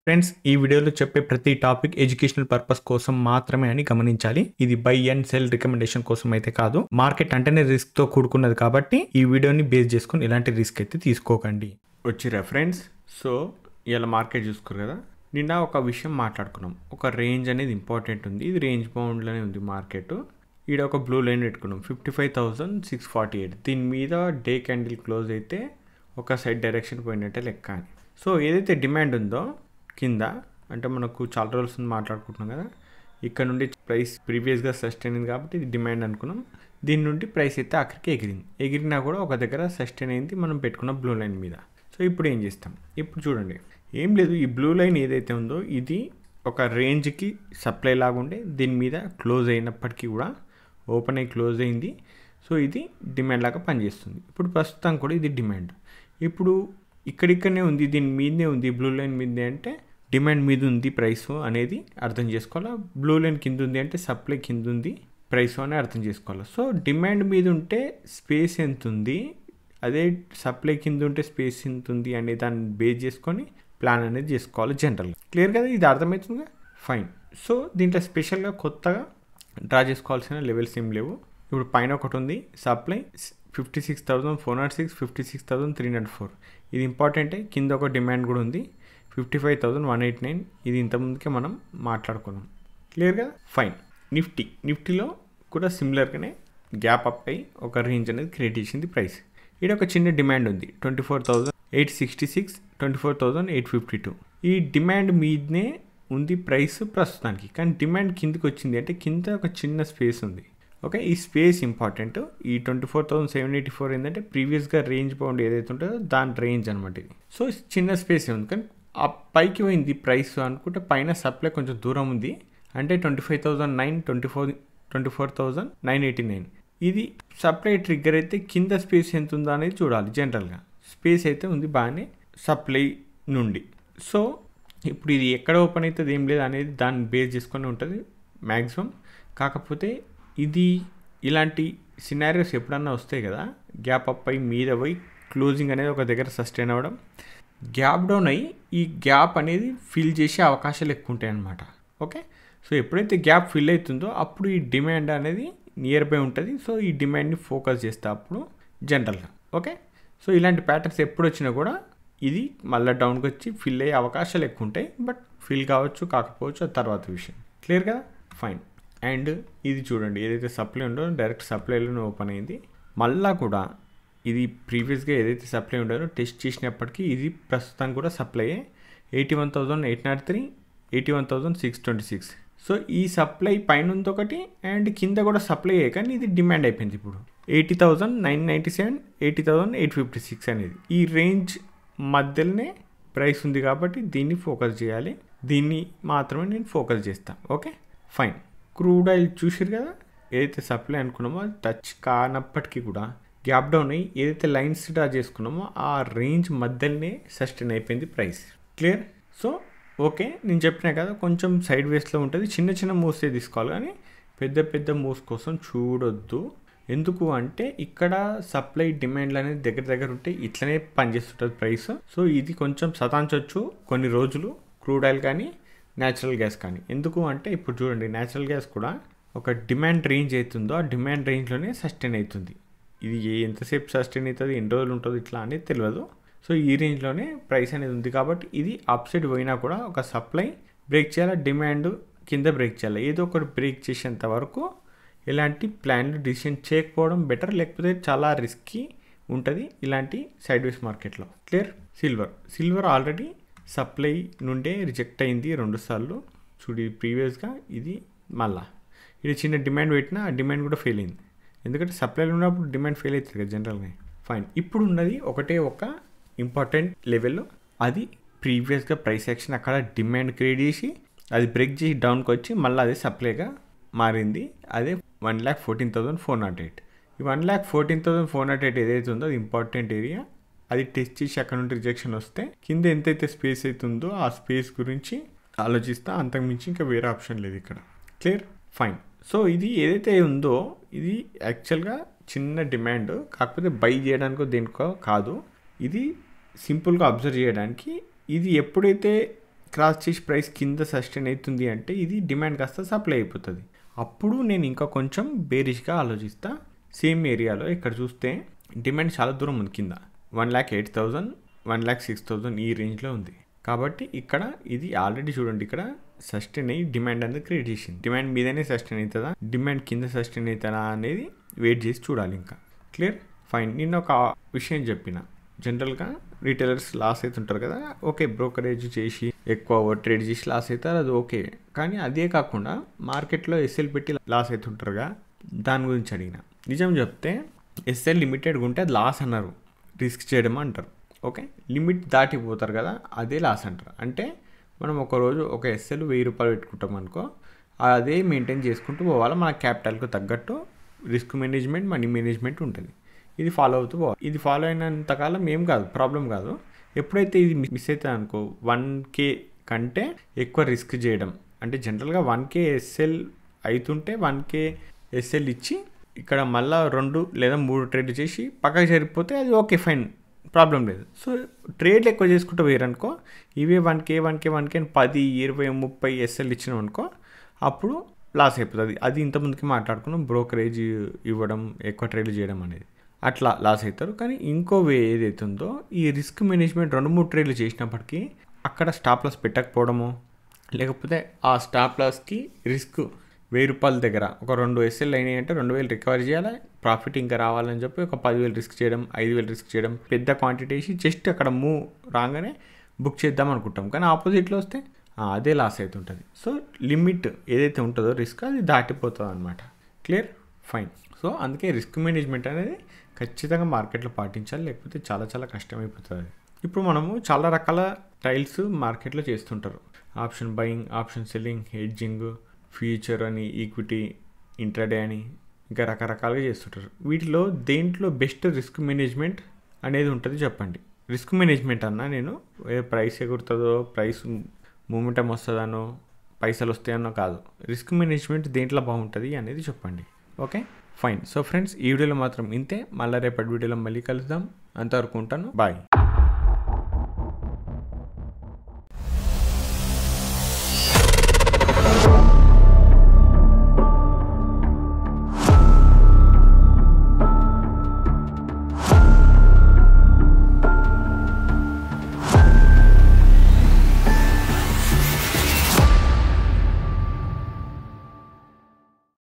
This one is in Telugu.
ఫ్రెండ్స్, ఈ వీడియోలో చెప్పే ప్రతి టాపిక్ ఎడ్యుకేషనల్ పర్పస్ కోసం మాత్రమే అని గమనించాలి. ఇది బై అండ్ సెల్ రికమెండేషన్ కోసం అయితే కాదు. మార్కెట్ అంటేనే రిస్క్ తో కూడుకున్నది కాబట్టి ఈ వీడియోని బేస్ చేసుకుని ఇలాంటి రిస్క్ అయితే తీసుకోకండి. వచ్చిరా ఫ్రెండ్స్, సో ఇలా మార్కెట్ చూసుకోరు కదా. నిన్న ఒక విషయం మాట్లాడుకున్నాం. ఒక రేంజ్ అనేది ఇంపార్టెంట్ ఉంది. ఇది రేంజ్ బౌండ్లోనే ఉంది మార్కెట్. ఈడ ఒక బ్లూ లైన్ పెట్టుకున్నాం 55,648. దీని మీద డే క్యాండిల్ క్లోజ్ అయితే ఒక సైడ్ డైరెక్షన్ పోయినట్టే లెక్క అని. సో ఏదైతే డిమాండ్ ఉందో కింద, అంటే మనకు చాలా రోజులు మాట్లాడుకుంటున్నాం కదా, ఇక్కడ నుండి ప్రైస్ ప్రీవియస్గా సస్టైన్ అయింది కాబట్టి ఇది డిమాండ్ అనుకున్నాం. దీని నుండి ప్రైస్ అయితే అక్కడికి ఎగిరినా కూడా ఒక దగ్గర సస్టైన్ అయింది మనం పెట్టుకున్న బ్లూ లైన్ మీద. సో ఇప్పుడు ఏం చేస్తాం? ఇప్పుడు చూడండి, ఏం లేదు, ఈ బ్లూ లైన్ ఏదైతే ఉందో ఇది ఒక రేంజ్కి సప్లై లాగా ఉండే దీని మీద క్లోజ్ అయినప్పటికీ కూడా ఓపెన్ అయ్యి క్లోజ్ అయింది. సో ఇది డిమాండ్ లాగా పనిచేస్తుంది. ఇప్పుడు ప్రస్తుతం కూడా ఇది డిమాండ్. ఇప్పుడు ఇక్కడిక్కడనే ఉంది, దీని మీదనే ఉంది, బ్లూ లైన్ మీదనే అంటే డిమాండ్ మీద ఉంది ప్రైస్ అనేది అర్థం చేసుకోవాలా. బ్లూ లైన్ కింద ఉంది అంటే సప్లై కింద ఉంది ప్రైస్ అని అర్థం చేసుకోవాలి. సో డిమాండ్ మీద ఉంటే స్పేస్ ఎంత ఉంది, అదే సప్లై కింద ఉంటే స్పేస్ ఎంత ఉంది అనే దాన్ని బేస్ చేసుకొని ప్లాన్ అనేది చేసుకోవాలి జనరల్గా. క్లియర్ కదా, ఇది అర్థమవుతుందిగా, ఫైన్. సో దీంట్లో స్పెషల్గా కొత్తగా డ్రా చేసుకోవాల్సిన లెవెల్స్ ఏం లేవు. ఇప్పుడు పైన ఒకటి ఉంది సప్లై 56,406, 56,304. ఇది ఇంపార్టెంటే. కింద ఒక డిమాండ్ కూడా ఉంది 55,189. ఇది ఇంతకుముందుకే మనం మాట్లాడుకున్నాం. క్లియర్గా, ఫైన్. నిఫ్టీలో కూడా సిమిలర్గానే గ్యాప్ అప్ అయి ఒక రేంజ్ అనేది క్రియేట్ చేసింది ప్రైస్. ఇక్కడ ఒక చిన్న డిమాండ్ ఉంది 24,866, 24,852. ఈ డిమాండ్ మీదనే ఉంది ప్రైస్ ప్రస్తుతానికి. కానీ డిమాండ్ కిందకి వచ్చింది అంటే కింద ఒక చిన్న స్పేస్ ఉంది. ఓకే, ఈ స్పేస్ ఇంపార్టెంట్. ఈ 24,784 ఏంటంటే ప్రీవియస్గా రేంజ్ బౌండ్ ఏదైతే ఉంటుందో దాని రేంజ్ అనమాట ఇది. సో చిన్న స్పేస్ ఉంది, కానీ ఆ పైకి పోయింది ప్రైస్ అనుకుంటే పైన సప్లై కొంచెం దూరం ఉంది. అంటే 25,924, 24,989. ఇది సప్లై ట్రిగ్గర్ అయితే కింద స్పేస్ ఎంత ఉందో అనేది చూడాలి. జనరల్గా స్పేస్ అయితే ఉంది బాగానే సప్లై నుండి. సో ఇప్పుడు ఇది ఎక్కడ ఓపెన్ అవుతుంది ఏం లేదు అనేది దాన్ని బేస్ చేసుకొని ఉంటుంది మ్యాక్సిమం. కాకపోతే ఇది ఇలాంటి సినారియోస్ ఎప్పుడన్నా వస్తాయి కదా, గ్యాప్ అప్ అయ్యి మీద పోయి క్లోజింగ్ అనేది ఒక దగ్గర సస్టైన్ అవ్వడం, గ్యాప్ డౌన్ అయ్యి ఈ గ్యాప్ అనేది ఫిల్ చేసే అవకాశాలు ఎక్కువ ఉంటాయి అన్నమాట. ఓకే, సో ఎప్పుడైతే గ్యాప్ ఫిల్ అవుతుందో అప్పుడు ఈ డిమాండ్ అనేది నియర్ బై ఉంటుంది. సో ఈ డిమాండ్ని ఫోకస్ చేస్తే అప్పుడు జనరల్గా. ఓకే, సో ఇలాంటి ప్యాటర్న్స్ ఎప్పుడు వచ్చినా కూడా ఇది మళ్ళీ డౌన్కి వచ్చి ఫిల్ అయ్యే అవకాశాలు ఎక్కువ ఉంటాయి. బట్ ఫిల్ కావచ్చు కాకపోవచ్చు అది తర్వాత విషయం. క్లియర్ కదా, ఫైన్. అండ్ ఇది చూడండి, ఏదైతే సప్లై ఉందో డైరెక్ట్ సప్లైలోనే ఓపెన్ అయింది. మళ్ళీ కూడా ఇది ప్రీవియస్గా ఏదైతే సప్లై ఉండదో టెస్ట్ చేసినప్పటికీ ఇది ప్రస్తుతానికి కూడా సప్లై 81,803, 81,626. సో ఈ సప్లై పైన ఉంది ఒకటి అండ్ కింద కూడా సప్లై అయ్యాయి, కానీ ఇది డిమాండ్ అయిపోయింది. ఇప్పుడు 80,997, 80,856 అనేది ఈ రేంజ్ మధ్యలోనే ప్రైస్ ఉంది కాబట్టి దీన్ని ఫోకస్ చేయాలి. దీన్ని మాత్రమే నేను ఫోకస్ చేస్తాను. Okay, fine. క్రూడ్ ఆయిల్ చూసారు కదా, ఏదైతే సప్లై అనుకున్నామో అది టచ్ కానప్పటికీ కూడా గ్యాప్ డౌన్ అయ్యి ఏదైతే లైన్స్ డ్రా చేసుకున్నామో ఆ రేంజ్ మధ్యలోనే సస్టైన్ అయిపోయింది ప్రైస్. క్లియర్. సో ఓకే, నేను చెప్పినా కదా కొంచెం సైడ్ వేస్లో ఉంటుంది. చిన్న చిన్న మూవ్సే తీసుకోవాలి, కానీ పెద్ద పెద్ద మూవ్స్ కోసం చూడొద్దు. ఎందుకు అంటే ఇక్కడ సప్లై డిమాండ్లు అనేది దగ్గర దగ్గర ఉంటే ఇట్లనే పనిచేస్తుంటుంది ప్రైస్. సో ఇది కొంచెం సతాంచవచ్చు కొన్ని రోజులు, క్రూడ్ ఆయిల్ కానీ న్యాచురల్ గ్యాస్ కానీ. ఎందుకు అంటే ఇప్పుడు చూడండి, న్యాచురల్ గ్యాస్ కూడా ఒక డిమాండ్ రేంజ్ అవుతుందో ఆ డిమాండ్ రేంజ్లోనే సస్టైన్ అవుతుంది. ఇది ఎంతసేపు సస్టైన్ అవుతుంది, ఎన్ని రోజులు ఉంటుందో ఇట్లా అనేది తెలియదు. సో ఈ రేంజ్లోనే ప్రైస్ అనేది ఉంది కాబట్టి ఇది అప్ సైడ్ పోయినా కూడా ఒక సప్లై బ్రేక్ చేయాలి, డిమాండ్ కింద బ్రేక్ చేయాలి. ఏదో ఒకటి బ్రేక్ చేసేంత వరకు ఇలాంటి ప్లాన్లు డిసిషన్ చేయకపోవడం బెటర్, లేకపోతే చాలా రిస్కీ ఉంటుంది ఇలాంటి సైడ్ వేస్ మార్కెట్లో. క్లియర్. సిల్వర్ ఆల్రెడీ సప్లై నుండే రిజెక్ట్ అయింది 2 సార్లు. చూడు, ప్రీవియస్గా ఇది మళ్ళా ఇది చిన్న డిమాండ్ పెట్టినా ఆ డిమాండ్ కూడా ఫెయిల్ అయింది. ఎందుకంటే సప్లైలో ఉన్నప్పుడు డిమాండ్ ఫెయిల్ అవుతుంది కదా జనరల్గా. ఫైన్. ఇప్పుడు ఉన్నది ఒకటే ఒక ఇంపార్టెంట్ లెవెల్, అది ప్రీవియస్గా ప్రైస్ యాక్షన్ అక్కడ డిమాండ్ క్రియేట్ చేసి అది బ్రేక్ చేసి డౌన్కి వచ్చి మళ్ళీ అదే సప్లైగా మారింది. అదే 1,14,408. ఈ 1,14,408 ఏదైతే ఉందో అది ఇంపార్టెంట్ ఏరియా. అది టెస్ట్ చేసి అక్కడ నుండి రిజెక్షన్ వస్తే కింద ఎంతైతే స్పేస్ అవుతుందో ఆ స్పేస్ గురించి ఆలోచిస్తా, అంతకుమించి ఇంకా వేరే ఆప్షన్ లేదు ఇక్కడ. Clear, fine. సో ఇది ఏదైతే ఉందో ఇది యాక్చువల్గా చిన్న డిమాండ్, కాకపోతే బై చేయడానికో దేనికో కాదు, ఇది సింపుల్గా అబ్జర్వ్ చేయడానికి. ఇది ఎప్పుడైతే క్రాస్ చేసి ప్రైస్ కింద సస్టైన్ అవుతుంది అంటే ఇది డిమాండ్ కాస్త సప్లై అయిపోతుంది. అప్పుడు నేను ఇంకా కొంచెం బేరిష్గా ఆలోచిస్తా. సేమ్ ఏరియాలో ఇక్కడ చూస్తే డిమాండ్ చాలా దూరం ఉంది, కింద 1,08,000 1,06,000 ఈ రేంజ్లో ఉంది. కాబట్టి ఇక్కడ ఇది ఆల్రెడీ చూడండి ఇక్కడ సస్టైన్ అయ్యి డిమాండ్ అనేది క్రియేట్ చేసింది. డిమాండ్ మీదనే సస్టైన్ అవుతుందా, డిమాండ్ కింద సస్టైన్ అవుతుందా అనేది వెయిట్ చేసి చూడాలి. ఇంకా క్లియర్, ఫైన్. నిన్న ఒక విషయం చెప్పిన, జనరల్గా రీటైలర్స్ లాస్ అవుతుంటారు కదా, ఓకే బ్రోకరేజ్ చేసి ఎక్కువ ట్రేడ్ చేసి లాస్ అవుతారు, అది ఓకే. కానీ అదే కాకుండా మార్కెట్లో ఎస్ఎల్ పెట్టి లాస్ అవుతుంటారుగా, దాని గురించి అడిగిన. నిజం చెప్తే ఎస్ఎల్ లిమిటెడ్గా ఉంటే అది లాస్ అన్నారు, రిస్క్ చేయడం అంటారు. ఓకే, లిమిట్ దాటిపోతారు కదా, అదే లాస్ అంటారు. అంటే మనం ఒకరోజు ఒక ఎస్ఎల్ 1,000 రూపాయలు పెట్టుకుంటాం అనుకో, అదే మెయింటైన్ చేసుకుంటూ పోవాలి. మన క్యాపిటల్కు తగ్గట్టు రిస్క్ మేనేజ్మెంట్, మనీ మేనేజ్మెంట్ ఉంటుంది. ఇది ఫాలో అవుతూ పోవాలి. ఇది ఫాలో అయినంతకాలం ఏం కాదు, ప్రాబ్లం కాదు. ఎప్పుడైతే ఇది మిస్ అవుతుంది అనుకో, 1K కంటే ఎక్కువ రిస్క్ చేయడం, అంటే జనరల్గా 1K ఎస్ఎల్ అవుతుంటే 1K ఎస్ఎల్ ఇచ్చి ఇక్కడ మళ్ళీ 2 లేదా 3 ట్రేడ్ చేసి పక్కకి జరిగిపోతే అది ఓకే, ఫైన్, ప్రాబ్లం లేదు. సో ట్రేడ్లు ఎక్కువ చేసుకుంటూ పోయారనుకో, ఇవే 1K 10, 20, 30 ఎస్ఎల్ ఇచ్చినాం అనుకో, అప్పుడు లాస్ అయిపోతుంది. అది ఇంతకుముందుకి మాట్లాడుకున్నాం, బ్రోకరేజ్ ఇవ్వడం, ఎక్కువ ట్రేడ్లు చేయడం అనేది, అట్లా లాస్ అవుతారు. కానీ ఇంకో వే ఏదైతుందో, ఈ రిస్క్ మేనేజ్మెంట్ 2-3 ట్రేడ్లు చేసినప్పటికీ అక్కడ స్టాప్ లాస్ పెట్టకపోవడము, లేకపోతే ఆ స్టాప్ లాస్కి రిస్క్ 1,000 రూపాయల దగ్గర ఒక 2 ఎస్ఎల్ అయినాయి అంటే 2,000 రికవర్ చేయాలి, ప్రాఫిట్ ఇంకా రావాలని చెప్పి ఒక 10,000 రిస్క్ చేయడం, 5,000 రిస్క్ చేయడం, పెద్ద క్వాంటిటీ వేసి జస్ట్ అక్కడ మూవ్ రాగానే బుక్ చేద్దాం అనుకుంటాం. కానీ ఆపోజిట్లో వస్తే అదే లాస్ అవుతుంటుంది. సో లిమిట్ ఏదైతే ఉంటుందో రిస్క్, అది దాటిపోతుంది అనమాట. Clear, fine. సో అందుకే రిస్క్ మేనేజ్మెంట్ అనేది ఖచ్చితంగా మార్కెట్లో పాటించాలి, లేకపోతే చాలా చాలా కష్టమైపోతుంది. ఇప్పుడు మనము చాలా రకాల స్టైల్స్ మార్కెట్లో చేస్తుంటారు. Option buying, option selling, hedging, future అని, ఈక్విటీ, ఇంట్రాడే అని, ఇంకా రకరకాలుగా చేస్తుంటారు. వీటిలో దేంట్లో బెస్ట్ రిస్క్ మేనేజ్మెంట్ అనేది ఉంటుంది చెప్పండి. రిస్క్ మేనేజ్మెంట్ అన్నా నేను ప్రైస్ ఎగురుతుందో, ప్రైస్ మూమెంటం వస్తుందనో, పైసలు వస్తాయన్నో కాదు. రిస్క్ మేనేజ్మెంట్ దేంట్లో బాగుంటుంది అనేది చెప్పండి. Okay, fine. సో ఫ్రెండ్స్, ఈ వీడియోలో మాత్రం ఇంతే. మళ్ళీ రేపటి వీడియోలో మళ్ళీ కలుద్దాం. అంతవరకు ఉంటాను, బాయ్.